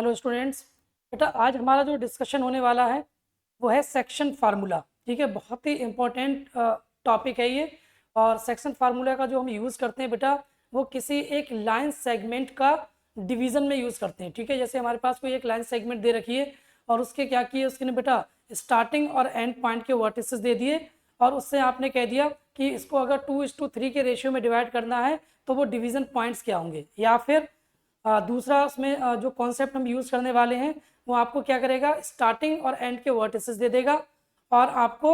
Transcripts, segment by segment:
Hello students. बेटा आज हमारा जो डिस्कशन होने वाला है वो है सेक्शन फार्मूला। ठीक है, बहुत ही इम्पोर्टेंट टॉपिक है ये। और सेक्शन फार्मूला का जो हम यूज़ करते हैं बेटा, वो किसी एक लाइन सेगमेंट का डिवीज़न में यूज़ करते हैं। ठीक है, जैसे हमारे पास कोई एक लाइन सेगमेंट दे रखी है और उसके क्या किए, उसके ने बेटा स्टार्टिंग और एंड पॉइंट के वर्टिसेस दे दिए और उससे आपने कह दिया कि इसको अगर 2:3 के रेशियो में डिवाइड करना है तो वो डिवीज़न पॉइंट्स क्या होंगे। या फिर दूसरा उसमें जो कॉन्सेप्ट हम यूज़ करने वाले हैं वो आपको क्या करेगा, स्टार्टिंग और एंड के वर्टिसेस दे देगा और आपको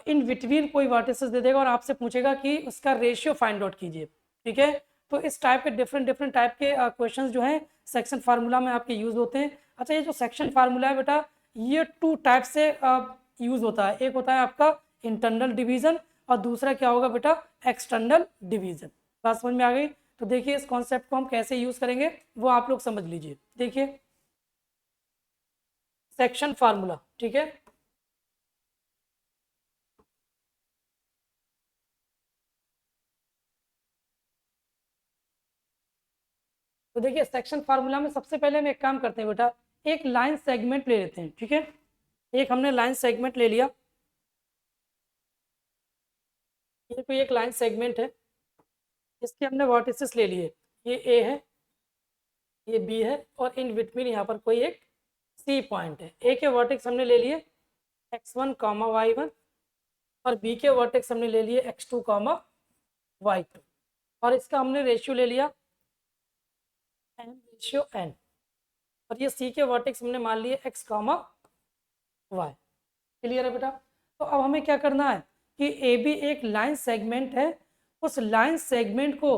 इन बिटवीन कोई वर्टिसेस दे देगा और आपसे पूछेगा कि उसका रेशियो फाइंड आउट कीजिए। ठीक है, तो इस टाइप के डिफरेंट डिफरेंट टाइप के क्वेश्चंस जो हैं सेक्शन फार्मूला में आपके यूज़ होते हैं। अच्छा, ये जो सेक्शन फार्मूला है बेटा, ये टू टाइप से यूज़ होता है। एक होता है आपका इंटरनल डिवीज़न और दूसरा क्या होगा बेटा, एक्सटर्नल डिवीज़न। बात समझ में आ गई? तो देखिए इस कॉन्सेप्ट को हम कैसे यूज़ करेंगे वो आप लोग समझ लीजिए। देखिए सेक्शन फार्मूला, ठीक है। तो देखिए सेक्शन फार्मूला में सबसे पहले हम एक काम करते हैं बेटा, एक लाइन सेगमेंट ले लेते हैं। ठीक है, एक हमने लाइन सेगमेंट ले लिया। ये कोई एक लाइन सेगमेंट है, इसके हमने वर्टिसेस ले लिए। ये ए है, ये बी है और इन बिटवीन यहाँ पर कोई एक सी पॉइंट है। ए के वर्टेक्स हमने ले लिए x1 कॉमा y1 और बी के वर्टेक्स हमने ले लिए x2 कॉमा y2 और इसका हमने रेशियो ले लिया m/n और ये सी के वर्टेक्स हमने मान लिए x कॉमा y। क्लियर है बेटा? तो अब हमें क्या करना है कि ए बी एक लाइन सेगमेंट है, उस लाइन सेगमेंट को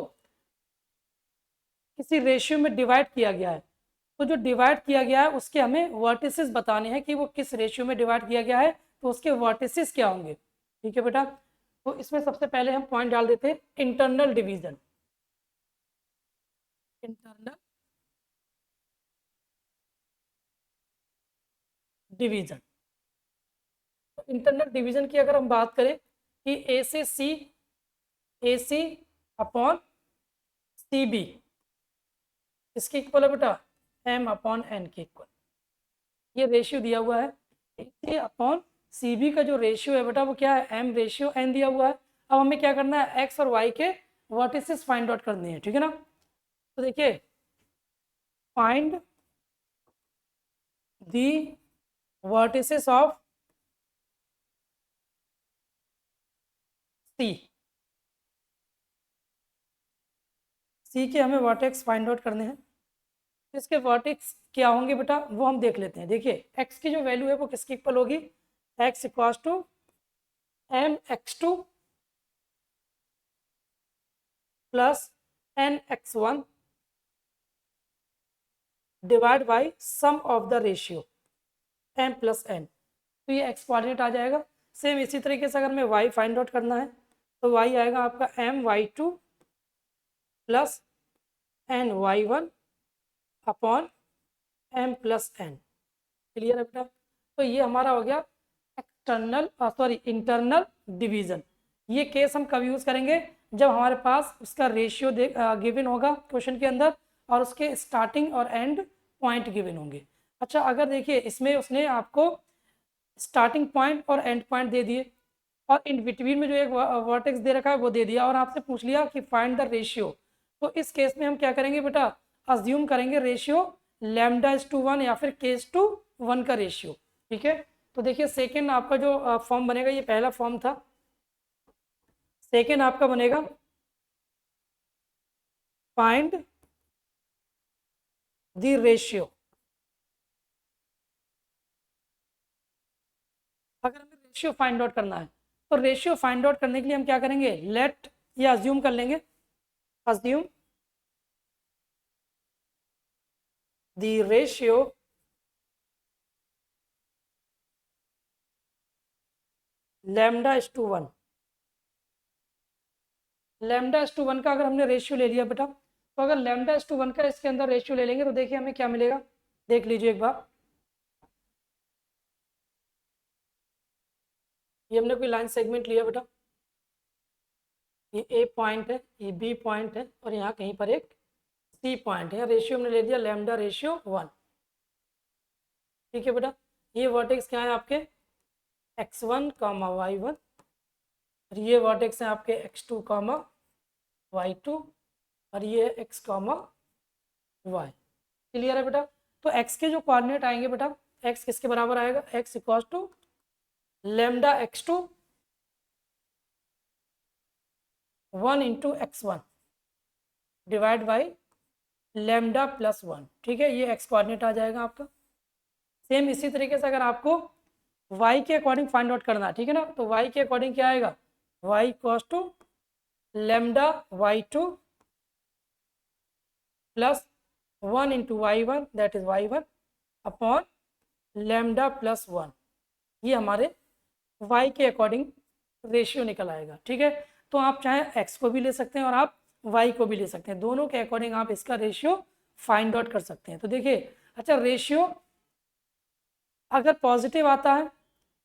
किसी रेशियो में डिवाइड किया गया है। तो जो डिवाइड किया गया है उसके हमें वर्टिसेस बताने हैं कि वो किस रेशियो में डिवाइड किया गया है, तो उसके वर्टिसेस क्या होंगे। ठीक है बेटा, तो इसमें सबसे पहले हम पॉइंट डाल देते हैं इंटरनल डिवीजन। इंटरनल डिवीजन, तो इंटरनल डिवीजन की अगर हम बात करें कि ए से सी, ए सी अपॉन सी बी इसके इक्वल है बेटा एम अपॉन एन के इक्वल। ये रेशियो दिया हुआ है। ए सी अपॉन सी बी का जो रेशियो है बेटा वो क्या है, एम रेशियो एन दिया हुआ है। अब हमें क्या करना है, एक्स और वाई के वर्टिसेस फाइंड आउट करने हैं। ठीक है ना, तो देखिए फाइंड दी वर्टिसेस ऑफ सी। सी के हमें वर्टेक्स फाइंड आउट करने हैं। इसके वर्टेक्स क्या होंगे बेटा वो हम देख लेते हैं। देखिए एक्स की जो वैल्यू है वो किसके इक्वल होगी, X equals to M X two plus N X one divide by sum of the ratio M plus N. तो ये एक्स कोऑर्डिनेट आ जाएगा। सेम इसी तरीके से अगर मैं वाई फाइंड आउट करना है तो वाई आएगा आपका M Y two plus N Y one upon M plus N. Clear है बेटा? तो ये हमारा हो गया एक्सटर्नल इंटरनल डिवीजन। ये केस हम कब यूज़ करेंगे, जब हमारे पास उसका रेशियो गिवन होगा क्वेश्चन के अंदर और उसके स्टार्टिंग और एंड पॉइंट गिवन होंगे। अच्छा, अगर देखिए इसमें उसने आपको स्टार्टिंग पॉइंट और एंड पॉइंट दे दिए और इन बिटवीन में जो एक वर्टेक्स दे रखा है वो दे दिया और आपसे पूछ लिया कि फाइंड द रेशियो, तो इस केस में हम क्या करेंगे बेटा, अज्यूम करेंगे रेशियो λ/1 या फिर k/1 का रेशियो। ठीक है, तो देखिए सेकेंड आपका जो फॉर्म बनेगा, ये पहला फॉर्म था, सेकेंड आपका बनेगा फाइंड द रेशियो। अगर हमें रेशियो फाइंड आउट करना है तो रेशियो फाइंड आउट करने के लिए हम क्या करेंगे, लेट या अज्यूम कर लेंगे, अज्यूम द रेशियो λ/1। λ/1 का अगर हमने रेशियो ले लिया बेटा, तो अगर λ/1 का इसके अंदर रेशियो ले लेंगे तो देखिए हमें क्या मिलेगा, देख लीजिए एक बार। ये हमने कोई लाइन सेगमेंट लिया बेटा, ये ए पॉइंट है, ये बी पॉइंट है और यहाँ कहीं पर एक सी पॉइंट है। रेशियो हमने ले दिया λ/1। ठीक है बेटा, ये वर्टेक्स क्या है आपके x1 कामा y1, और ये वर्टेक्स है आपके x2 कामा y2, और ये x कामा y। क्लियर है बेटा? तो x के जो कोऑर्डिनेट आएंगे बेटा, x किसके बराबर आएगा, x equal to lambda x2 1 into x1 divide by lambda plus 1। ठीक है, ये x कोऑर्डिनेट आ जाएगा आपका। सेम इसी तरीके से अगर आपको y के अकॉर्डिंग फाइंड आउट करना है, ठीक है ना, तो y के अकॉर्डिंग क्या आएगा, y equal to lambda y2 plus 1 into y1 that is y1 upon lambda plus 1। ये हमारे y के अकॉर्डिंग रेशियो निकल आएगा। ठीक है, तो आप चाहे x को भी ले सकते हैं और आप y को भी ले सकते हैं, दोनों के अकॉर्डिंग आप इसका रेशियो फाइंड आउट कर सकते हैं। तो देखिए, अच्छा रेशियो अगर पॉजिटिव आता है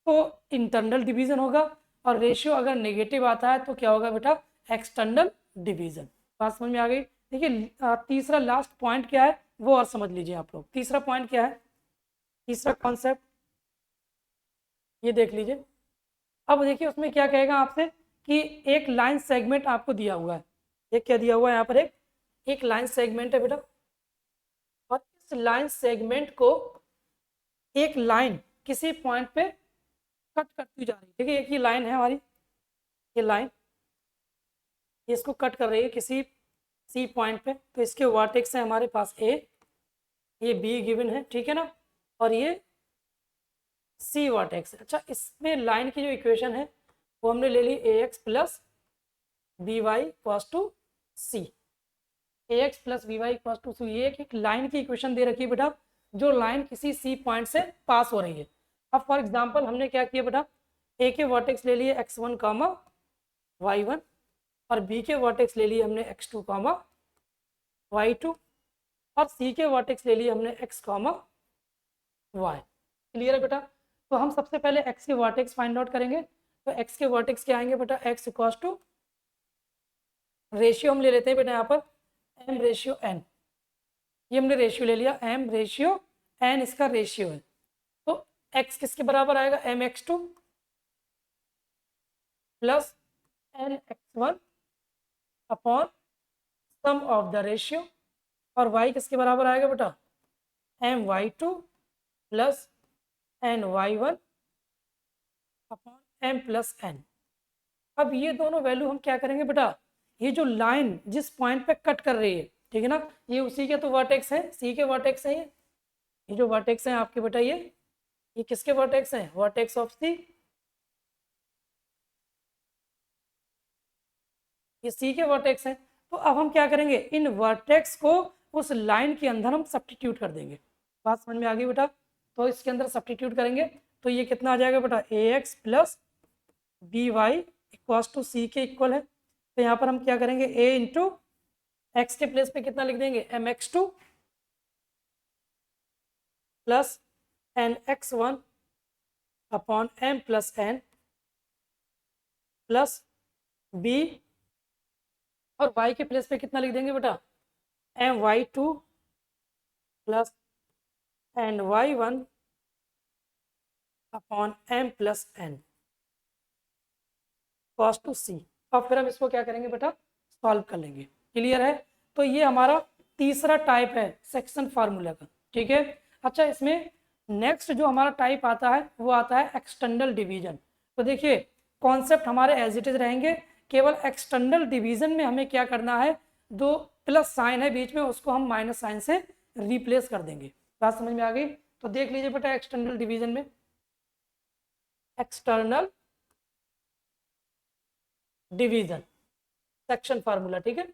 तो इंटरनल डिवीजन होगा, और रेशियो अगर नेगेटिव आता है तो क्या होगा बेटा, एक्सटर्नल डिवीजन। बात समझ में आ गई? देखिए तीसरा लास्ट पॉइंट क्या है वो और समझ लीजिए आप लोग। तीसरा पॉइंट क्या है, तीसरा कॉन्सेप्ट ये देख लीजिए। अब देखिए उसमें क्या कहेगा आपसे कि एक लाइन सेगमेंट आपको दिया हुआ है। एक क्या दिया हुआ है यहाँ पर, एक लाइन सेगमेंट है बेटा, और इस लाइन सेगमेंट को एक लाइन किसी पॉइंट पे कट करती जा रही है। ठीक है, एक ही लाइन है हमारी, ये लाइन इसको कट कर रही है किसी सी पॉइंट पे। तो इसके वर्टेक्स है हमारे पास ए, ये बी गिवन है, ठीक है ना, और ये सी वर्टेक्स है। अच्छा, इसमें लाइन की जो इक्वेशन है वो हमने ले ली A X plus B Y equals to C. A X plus B Y equals to C, ये एक लाइन की इक्वेशन दे रखी है बेटा, जो लाइन किसी सी पॉइंट से पास हो रही है। अब फॉर एग्जांपल हमने क्या किया बेटा, ए के वर्टेक्स ले लिए x1 कामा y1, और बी के वर्टेक्स ले लिए हमने x2 कामा y2, और सी के वर्टेक्स ले लिए हमने x कामा y। क्लियर है बेटा? तो हम सबसे पहले x के वर्टेक्स फाइंड आउट करेंगे। तो x के वर्टेक्स क्या आएंगे बेटा, x इक्वल्स टू रेशियो हम ले लेते हैं बेटा यहाँ पर m रेशियो n, ये हमने रेशियो ले लिया, m रेशियो n इसका रेशियो है। तो x किसके बराबर आएगा, mx2 plus nx1 upon sum of the ratio, और y किसके बराबर आएगा बेटा, my2 plus ny1 upon m plus n। अब ये दोनों वैल्यू हम क्या करेंगे बेटा, ये जो लाइन जिस पॉइंट पे कट कर रही है, ठीक है ना, ये उसी के तो वर्टेक्स है, सी के वर्टेक्स है, ये जो वर्टेक्स हैं आपके बेटा, ये किसके वर्टेक्स हैं, वर्टेक्स ऑफ सी, ये सी के वर्टेक्स हैं। तो अब हम क्या करेंगे, इन वर्टेक्स को उस लाइन के अंदर हम सब्स्टिट्यूट कर देंगे। बात समझ में आ गई बेटा? तो इसके अंदर सब्स्टिट्यूट करेंगे तो ये कितना आ जाएगा बेटा, A X plus B Y equals to C के इक्वल है। तो यहाँ पर हम क्या करेंगे, ए इंटू एक्स के प्लेस पे कितना लिख देंगे, M X two plus N X one upon M plus N plus B, और y के प्लेस पे कितना लिख देंगे बेटा, M Y two plus N Y one upon M plus N cos to C. और फिर हम इसको क्या करेंगे बेटा, सॉल्व कर लेंगे। क्लियर है? तो ये हमारा तीसरा टाइप है सेक्शन फार्मूला का। ठीक है, अच्छा इसमें नेक्स्ट जो हमारा टाइप आता है वो आता है एक्सटर्नल डिवीजन। तो देखिए कॉन्सेप्ट हमारे एज इट इज रहेंगे, केवल एक्सटर्नल डिवीजन में हमें क्या करना है, दो प्लस साइन है बीच में, उसको हम माइनस साइन से रिप्लेस कर देंगे। बात समझ में आ गई? तो देख लीजिए बेटा, एक्सटर्नल डिवीजन में एक्सटर्नल डिवीजन सेक्शन फार्मूला, ठीक है,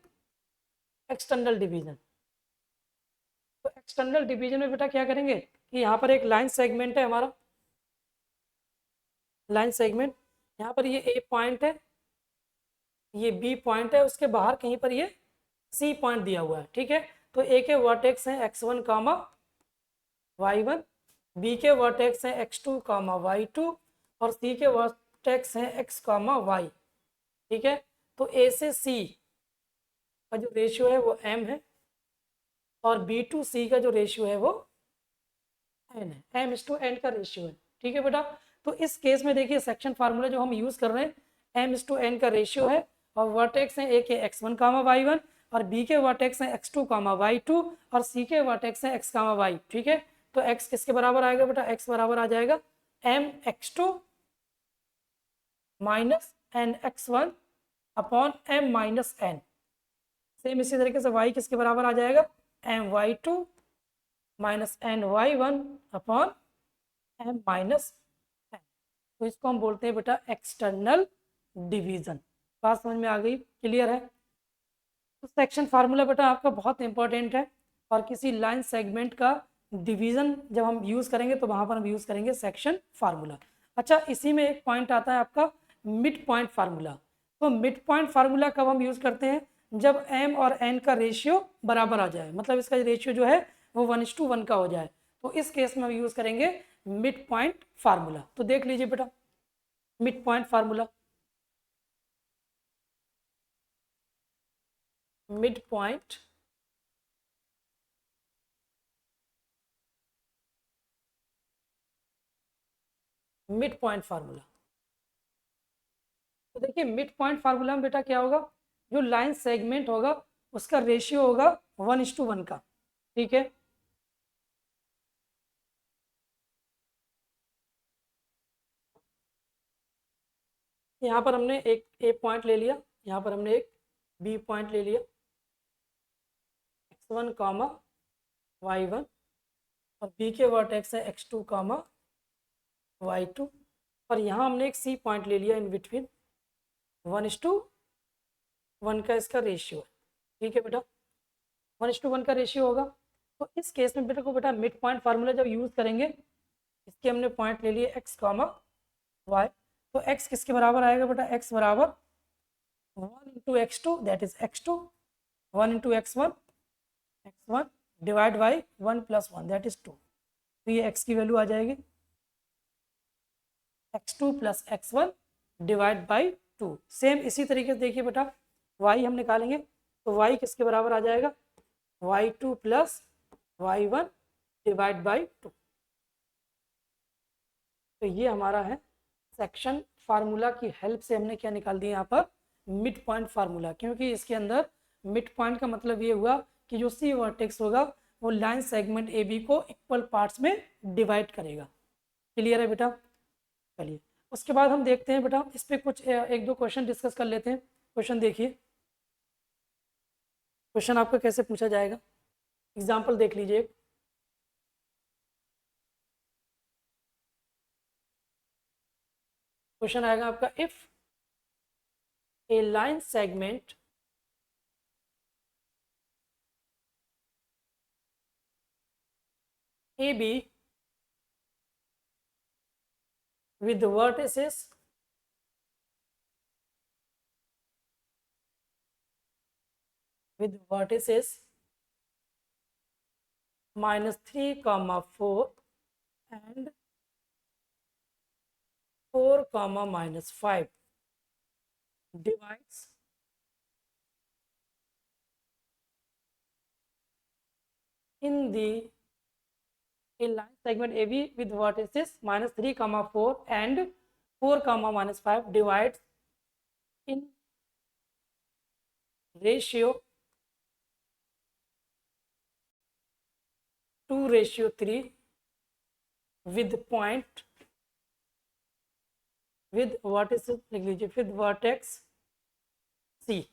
एक्सटर्नल डिवीजन। तो एक्सटर्नल डिवीजन में बेटा क्या करेंगे कि यहाँ पर एक लाइन सेगमेंट है हमारा, लाइन सेगमेंट, यहाँ पर ये ए पॉइंट है, ये बी पॉइंट है, उसके बाहर कहीं पर ये सी पॉइंट दिया हुआ है। ठीक है, तो ए के वर्टेक्स हैं x1 कामा y1, बी के वर्टेक्स हैं x2 कामा y2, और सी के वर्टेक्स हैं x कामा y। ठीक है, तो ए से सी का जो रेशियो है वो m है, और बी टू सी का जो रेशियो है वो एन है, एम इज टू एन का रेशियो है, ठीक है बेटा। तो इस केस में देखिए सेक्शन फार्मूला जो हम यूज कर रहे हैं एम इज टू एन का रेशियो है, और वर्टेक्स है ए के x1 कामा y1, और बी के वर्टेक्स है x2 कामा y2, और सी के वर्टेक्स है x कामा y, ठीक है। तो x किसके बराबर आएगा बेटा, x बराबर आ जाएगा M x2 minus N x1 upon M minus N. Same इसी तरीके से y किसके बराबर आ जाएगा, M y2 minus N y1 upon M minus N. तो इसको हम बोलते हैं बेटा एक्सटर्नल डिवीजन। बात समझ में आ गई, क्लियर है। तो सेक्शन फार्मूला बेटा आपका बहुत इंपॉर्टेंट है, और किसी लाइन सेगमेंट का डिवीजन जब हम यूज़ करेंगे तो वहाँ पर हम यूज़ करेंगे सेक्शन फार्मूला। अच्छा, इसी में एक पॉइंट आता है आपका मिड पॉइंट फार्मूला। तो मिड पॉइंट फार्मूला कब हम यूज़ करते हैं, जब m और n का रेशियो बराबर आ जाए, मतलब इसका रेशियो जो है वो 1:1 का हो जाए, तो इस केस में हम यूज़ करेंगे मिड पॉइंट फार्मूला। तो देख लीजिए बेटा mid point formula, mid point formula. तो देखिए मिड पॉइंट फार्मूला में बेटा क्या होगा, जो लाइन सेगमेंट होगा उसका रेशियो होगा 1:1 का, ठीक है। यहाँ पर हमने एक ए पॉइंट ले लिया, यहाँ पर हमने एक बी पॉइंट ले लिया, x1 कामा y1, और बी के वर्टेक्स है x2 कामा y2, और यहाँ हमने एक सी पॉइंट ले लिया इन बिटवीन, 1:1 का इसका रेशियो है, ठीक है बेटा। 1:1 का रेशियो होगा। तो इस केस में बेटा को बेटा मिड पॉइंट फार्मूला जब यूज़ करेंगे, इसके हमने पॉइंट ले लिए x कामा y, तो x किसके बराबर आएगा बेटा, x बराबर 1 into x2 that is x2, 1 into x1 divide by 1 + 1 that is 2। तो ये x की वैल्यू आ जाएगी x2 + x1 divide by 2। Same इसी तरीके से देखिए बेटा y हम निकालेंगे, तो y किसके बराबर आ जाएगा, y2 + y1 डिवाइड बाई 2। तो ये हमारा है सेक्शन फार्मूला की हेल्प से हमने क्या निकाल दिया यहाँ पर, मिड पॉइंट फार्मूला। क्योंकि इसके अंदर मिड पॉइंट का मतलब ये हुआ कि जो सी वर्टेक्स होगा वो लाइन सेगमेंट ए बी को इक्वल पार्ट्स में डिवाइड करेगा। क्लियर है बेटा, चलिए उसके बाद हम देखते हैं बेटा इस पर कुछ एक दो क्वेश्चन डिस्कस कर लेते हैं। क्वेश्चन देखिए, क्वेश्चन आपका कैसे पूछा जाएगा, एग्जाम्पल देख लीजिए। क्वेश्चन आएगा आपका, if a line segment A B with vertices -3, 4 and 4, -5 divides in the in line segment AB with vertices -3, 4 and 4, -5 divides in ratio 2:3 with point with vertices, लिख लीजिए with vertex C।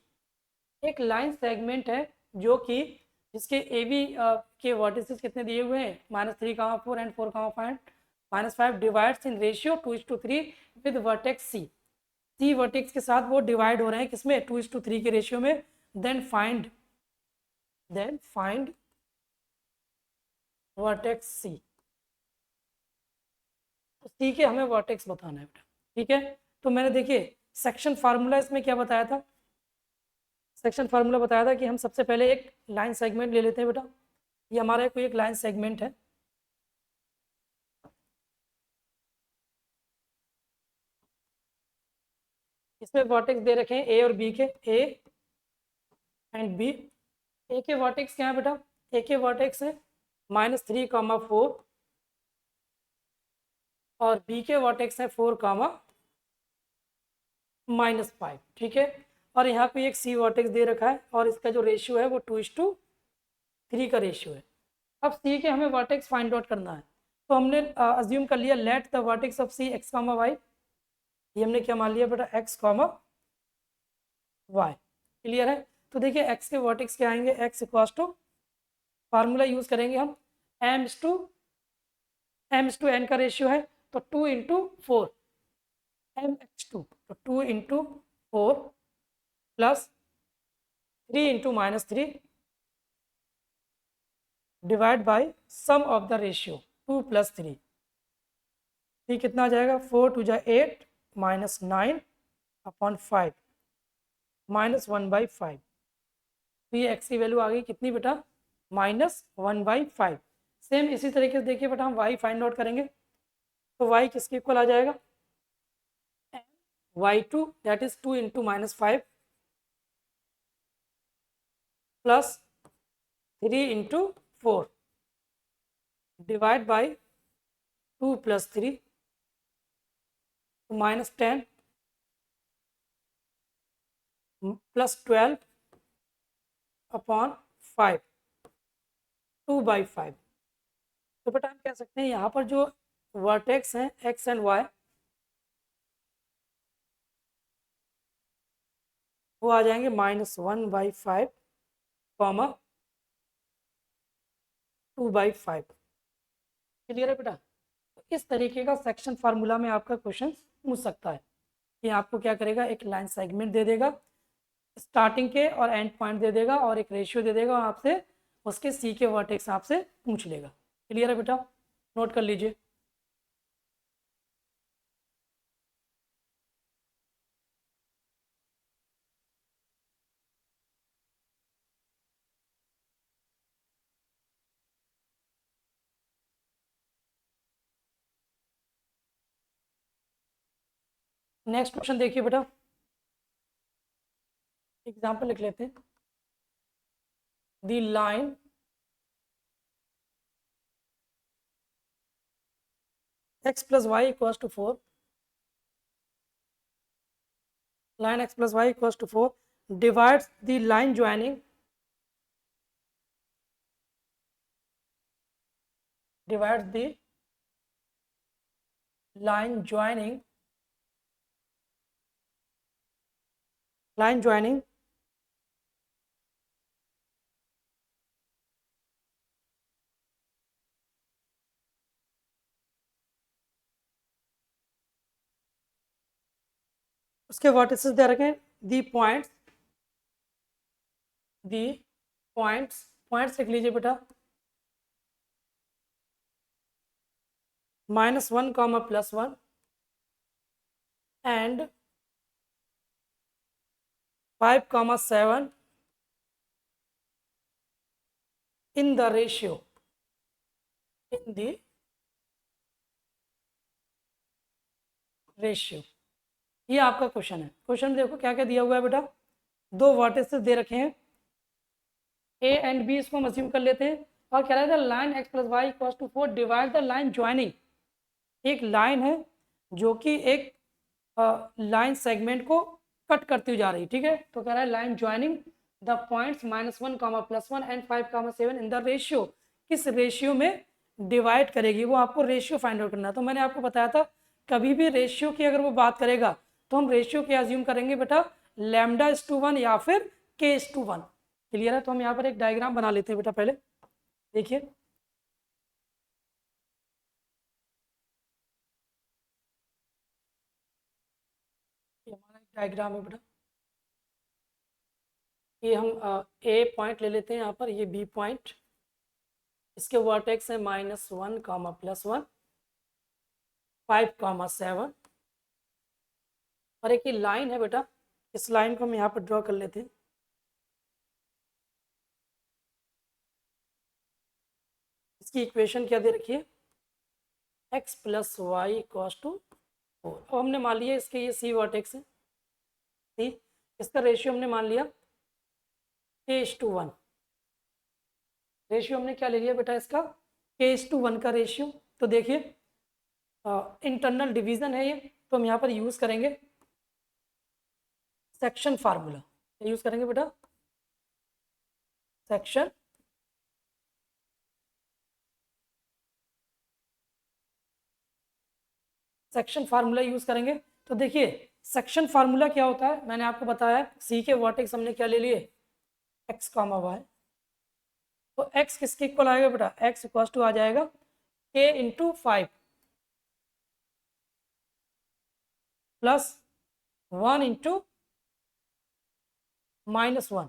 एक line segment है जो कि जिसके A B के vertices कितने दिए हुए हैं, -3, 4 and 4, 5 -5 divides in ratio 2:3 with vertex C. C vertex के साथ वो डिवाइड हो रहे हैं किसमें, 2:3 के रेशियो में। देन फाइंड वर्टेक्स सी। तो सी के हमें वर्टेक्स बताना है बेटा, ठीक है। तो मैंने देखिए सेक्शन फार्मूला इसमें क्या बताया था, सेक्शन फार्मूला बताया था कि हम सबसे पहले एक लाइन सेगमेंट ले लेते हैं बेटा। ये हमारा कोई एक लाइन सेगमेंट है, इसमें वर्टेक्स दे रखे हैं ए और बी के, ए एंड बी। ए के वर्टेक्स क्या है बेटा, ए के वर्टेक्स है -3, 4 और बी के वर्टेक्स हैं 4 कामा -5, ठीक है। और यहाँ पे एक सी वर्टेक्स दे रखा है और इसका जो रेशियो है वो 2:3 का रेशियो है। अब सी के हमें वर्टेक्स फाइंड आउट करना है, तो हमने अज्यूम कर लिया let the vertex of C X comma Y. ये हमने क्या मान लिया बेटा, एक्स कामा वाई। क्लियर है। तो देखिए एक्स के वर्टेक्स क्या आएंगे, x equals to, formula use करेंगे हम, m/n का रेशियो है तो 2 × 4 mx2, तो 2 × 4 plus 3 × -3 divide by sum of the ratio 2 + 3। ये कितना आ जाएगा, 4 × 2 = 8 -9/5 -1/5। तो ये x की वैल्यू आ गई कितनी बेटा, -1/5। सेम इसी तरीके से देखिए बेटा हम y फाइंड आउट करेंगे, तो y किसके इक्वल आ जाएगा, y2 that is 2 × -5 plus 3 × 4 divide by 2 + 3 तो -10 प्लस 12/5 2/5। तो बेटा हम कह सकते हैं यहाँ पर जो वर्टेक्स हैं एक्स एंड वाई वो आ जाएंगे -1/5 कॉमा 2/5। क्लियर है बेटा। तो इस तरीके का सेक्शन फार्मूला में आपका क्वेश्चन पूछ सकता है कि आपको क्या करेगा, एक लाइन सेगमेंट दे देगा, स्टार्टिंग के और एंड पॉइंट दे देगा और एक रेशियो दे देगा, आपसे उसके सी के वर्टेक्स आपसे पूछ लेगा। क्लियर है बेटा, नोट कर लीजिए। नेक्स्ट क्वेश्चन देखिए बेटा, एग्जाम्पल लिख लेते हैं। The line x + y = 4, line x + y = 4 divides the line joining, divides the line joining, line joining उसके वर्टिसेस दे रखे हैं, the points, the points, points लिख लीजिए बेटा, -1 comma +1 and 5, 7 in the ratio, in the ratio। ये आपका question है। Question देखो क्या क्या दिया हुआ है बेटा, दो वर्टिसेस दे रखे हैं ए एंड बी, इसको हम अज्यूम कर लेते हैं, और कह रहा था line x + y = 4 divide the line joining. एक लाइन है जो कि एक लाइन सेगमेंट को कट करती हुई जा रही है, ठीक है। तो कह रहा है line joining the points -1 comma +1 and 5, 7 in the ratio, किस रेशियो में डिवाइड करेगी, वो आपको रेशियो फाइंड आउट करना है। तो मैंने आपको बताया था कभी भी रेशियो की अगर वो बात करेगा तो हम रेशियो क्या अज्यूम करेंगे बेटा, λ/1 या फिर k/1। क्लियर है। तो हम यहाँ पर एक डायग्राम बना लेते हैं बेटा, पहले देखिए। ये हमारा एक डायग्राम है बेटा, ये हम ए पॉइंट ले लेते हैं यहाँ पर, ये बी पॉइंट, इसके वर्टेक्स है -1 कॉमा +1 5, 7 और एक ये लाइन है बेटा, इस लाइन को हम यहाँ पर ड्रॉ कर लेते हैं। इसकी इक्वेशन क्या दे रखी है, x + y = 4। अब हमने मान लिया इसके ये सी वर्टेक्स है, सी, इसका रेशियो हमने मान लिया k/1। रेशियो हमने क्या ले लिया बेटा इसका, k/1 का रेशियो। तो देखिए इंटरनल डिवीजन है ये, तो हम यहाँ पर यूज़ करेंगे सेक्शन फार्मूला। यूज़ करेंगे बेटा सेक्शन फार्मूला यूज़ करेंगे। तो देखिए सेक्शन फार्मूला क्या होता है, मैंने आपको बताया सी के वर्टेक्स हमने क्या ले लिए, एक्स कॉमा वाई। तो एक्स किसके इक्वल आएगा बेटा, एक्स इक्वल टू आ जाएगा के into 5 plus 1 into -1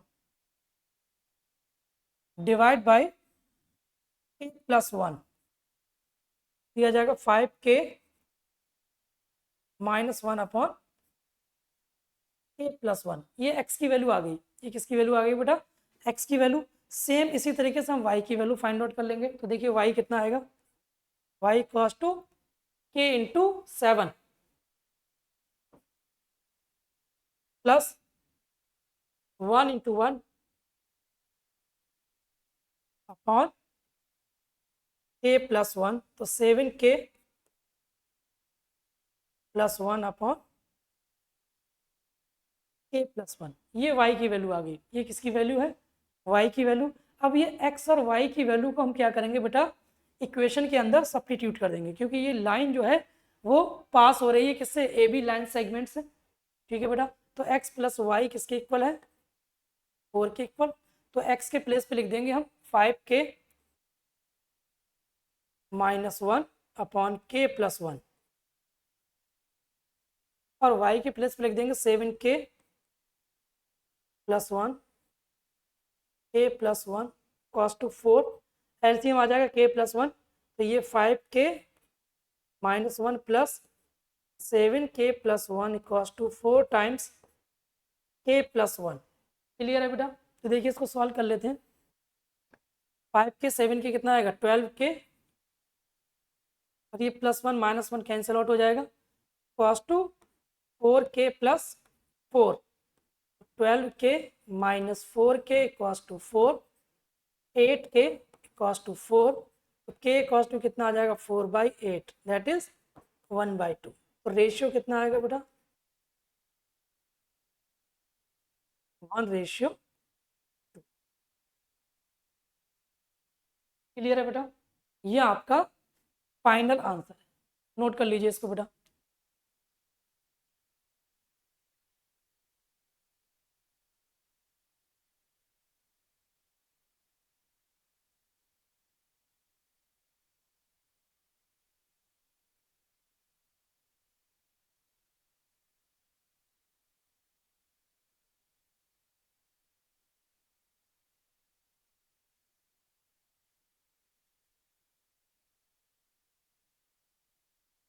divide by के प्लस 1 दिया जाएगा 5k -1 अपॉन के प्लस 1। ये x की वैल्यू आ गई। ये किसकी वैल्यू आ गई बेटा, x की वैल्यू। सेम इसी तरीके से हम y की वैल्यू फाइंड आउट कर लेंगे। तो देखिए y कितना आएगा, y equals to k into 7 plus 1 into 1 upon k plus 1। तो 7k plus 1 upon k plus 1। ये y की वैल्यू आ गई। ये किसकी वैल्यू है, y की वैल्यू। अब ये x और y की वैल्यू को हम क्या करेंगे बेटा, इक्वेशन के अंदर सब्स्टिट्यूट कर देंगे, क्योंकि ये लाइन जो है वो पास हो रही है किससे, ए बी लाइन सेगमेंट से। ठीक है बेटा, तो x प्लस वाई किसके इक्वल है, 4 के इक्वल। तो x के प्लेस पे लिख देंगे हम 5k -1 अपॉन k प्लस 1, और y के प्लेस पे लिख देंगे 7k plus 1 k plus 1 cos to 4। LCM आ जाएगा k प्लस 1, तो ये 5k -1 plus 7k plus 1 equals to 4 times k plus 1। Clear है बेटा, तो देखिए इसको सॉल्व कर लेते हैं। 5k 7k कितना आएगा, 12k, और ये प्लस 1 -1 कैंसिल आउट हो जाएगा, equals to 4k plus 4। 12k minus 4k equals to 4, 8k equals to 4। तो k इक्वल्स टू कितना आ जाएगा, 4/8, दैट इज 1/2। तो रेशियो कितना आएगा बेटा, 1:2। क्लियर है बेटा, ये आपका फाइनल आंसर है। नोट कर लीजिए इसको बेटा।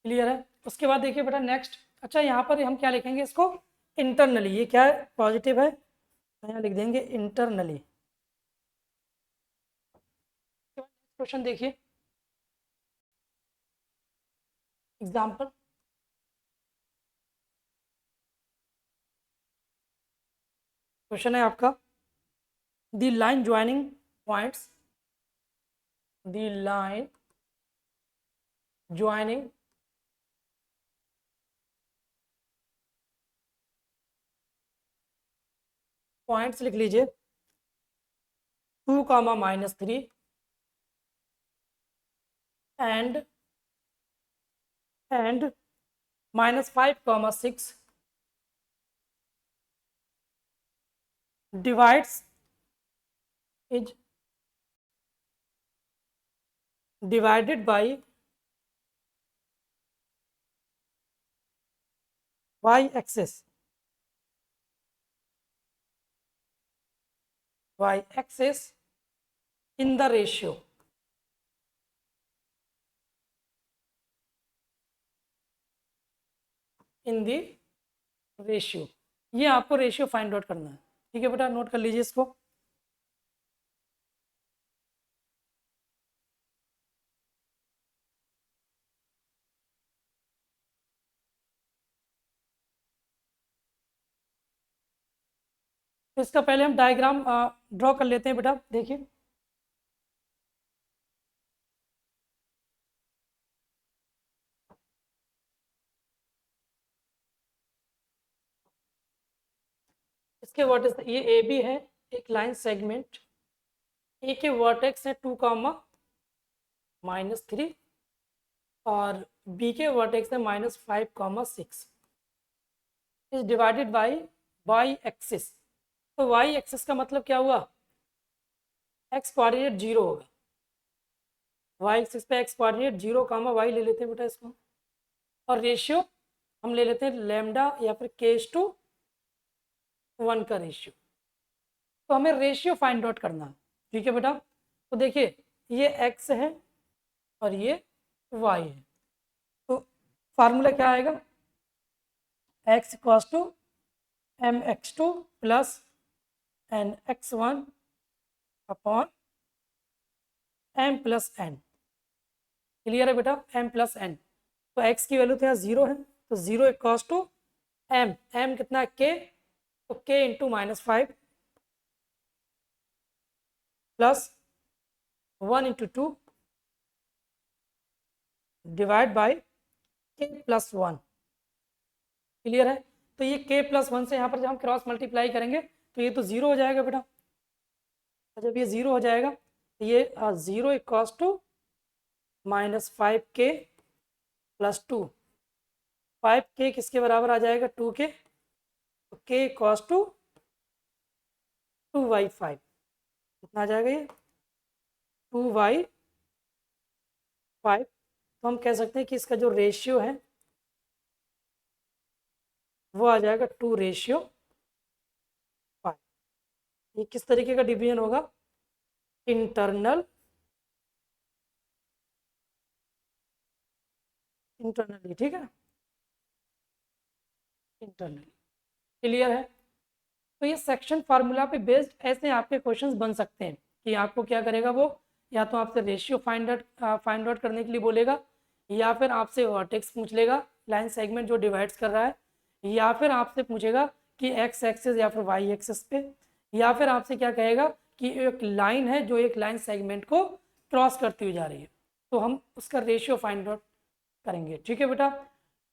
क्लियर है, उसके बाद देखिए बेटा नेक्स्ट। अच्छा यहाँ पर हम क्या लिखेंगे इसको, इंटरनली। ये क्या है, पॉजिटिव है, तो यहाँ लिख देंगे इंटरनली। क्वेश्चन देखिए, एग्जाम्पल। क्वेश्चन है आपका, the line joining points, the line joining points लिख लीजिए 2, -3 and -5, 6 divides is divided by y-axis in the ratio ये आपको रेशियो फाइंड आउट करना है। ठीक है बेटा, नोट कर लीजिए इसको। तो इसका पहले हम डायग्राम ड्रॉ कर लेते हैं बेटा। देखिए इसके वर्टेक्स ये ए बी है एक लाइन सेगमेंट, ए के वर्टेक्स है 2 -3 और बी के वर्टेक्स है -5 is divided by y axis. तो वाई एक्सिस का मतलब क्या हुआ, एक्स कोऑर्डिनेट 0 होगा, वाई एक्सिस पे एक्स कोऑर्डिनेट 0 वाई ले लेते हैं बेटा इसको, और रेशियो हम ले लेते हैं लैम्डा या फिर k/1 का रेशियो। तो हमें रेशियो फाइंड आउट करना है, ठीक है बेटा। तो देखिए ये x है और ये y है, तो फार्मूला क्या आएगा, x = mx2 + nx1 upon m + n। Clear है बेटा, m + n। तो x की वैल्यू तो यहाँ 0 है, तो 0 = m, m कितना है k, तो k × -5 + 1 × 2 divide by k + 1। Clear है। तो ये k + 1 से यहाँ पर जब हम क्रॉस मल्टीप्लाई करेंगे तो ये तो 0 हो जाएगा बेटा, जब ये 0 हो जाएगा तो ये 0 = -5k + 2, 5k किसके बराबर आ जाएगा, 2k, तो k = 2/5 कितना आ जाएगा ये 2/5। तो हम कह सकते हैं कि इसका जो रेशियो है वो आ जाएगा 2/5। ये किस तरीके का डिवीजन होगा, इंटरनली, ठीक है, इंटरनली। क्लियर है। तो ये सेक्शन फार्मूला पे बेस्ड ऐसे आपके क्वेश्चंस बन सकते हैं कि आपको क्या करेगा वो, या तो आपसे रेशियो फाइंड आउट करने के लिए बोलेगा, या फिर आपसे वर्टेक्स पूछ लेगा, लाइन सेगमेंट जो डिवाइड्स कर रहा है, या फिर आपसे पूछेगा कि एक्स एक्सिस या फिर वाई एक्सिस पे, या फिर आपसे क्या कहेगा कि एक लाइन है जो एक लाइन सेगमेंट को क्रॉस करती हुई जा रही है, तो हम उसका रेशियो फाइंड आउट करेंगे, ठीक है बेटा।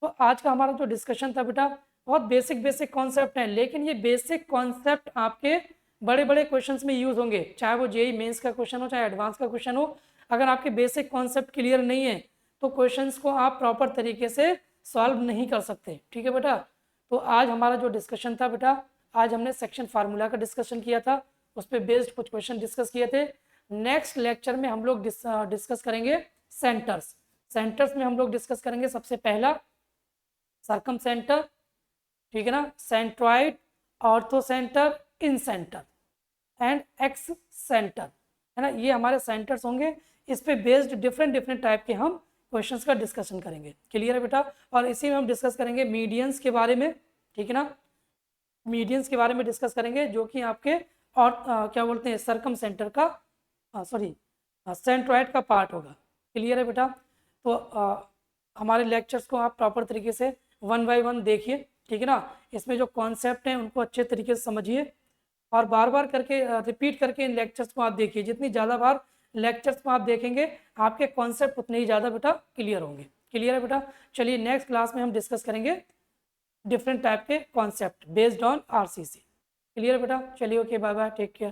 तो आज का हमारा जो डिस्कशन था बेटा बहुत बेसिक कॉन्सेप्ट है, लेकिन ये बेसिक कॉन्सेप्ट आपके बड़े बड़े क्वेश्चंस में यूज होंगे, चाहे वो जेई मेंस का क्वेश्चन हो चाहे एडवांस का क्वेश्चन हो। अगर आपके बेसिक कॉन्सेप्ट क्लियर नहीं है तो क्वेश्चंस को आप प्रॉपर तरीके से सॉल्व नहीं कर सकते, ठीक है बेटा। तो आज हमारा जो डिस्कशन था बेटा, आज हमने सेक्शन फार्मूला का डिस्कशन किया था, उस पर बेस्ड कुछ क्वेश्चन डिस्कस किए थे। नेक्स्ट लेक्चर में हम लोग डिस्कस करेंगे सेंटर्स। सेंटर्स में हम लोग डिस्कस करेंगे सबसे पहला सर्कम सेंटर, ठीक है ना, centroid, ortho centre, in centre and x centre, है ना, ये हमारे सेंटर्स होंगे। इस पे बेस्ड डिफरेंट टाइप के हम क्वेश्चंस का डिस्कशन करेंगे। क्लियर है बेटा। और इसी में हम डिस्कस करेंगे मीडियंस के बारे में, ठीक है ना, मीडियंस के बारे में डिस्कस करेंगे जो कि आपके और क्या बोलते हैं सर्कम सेंटर का सॉरी सेंट्रॉइड का पार्ट होगा। क्लियर है बेटा। तो हमारे लेक्चर्स को आप प्रॉपर तरीके से 1 बाय 1 देखिए, ठीक है ना, इसमें जो कॉन्सेप्ट हैं उनको अच्छे तरीके से समझिए और बार बार करके रिपीट करके इन लेक्चर्स को आप देखिए। जितनी ज़्यादा बार लेक्चर्स को आप देखेंगे आपके कॉन्सेप्ट उतने ही ज़्यादा बेटा क्लियर होंगे। क्लियर है बेटा। चलिए नेक्स्ट क्लास में हम डिस्कस करेंगे डिफरेंट टाइप के concept based on RCC. Clear बेटा। चलिए okay, bye bye, take care.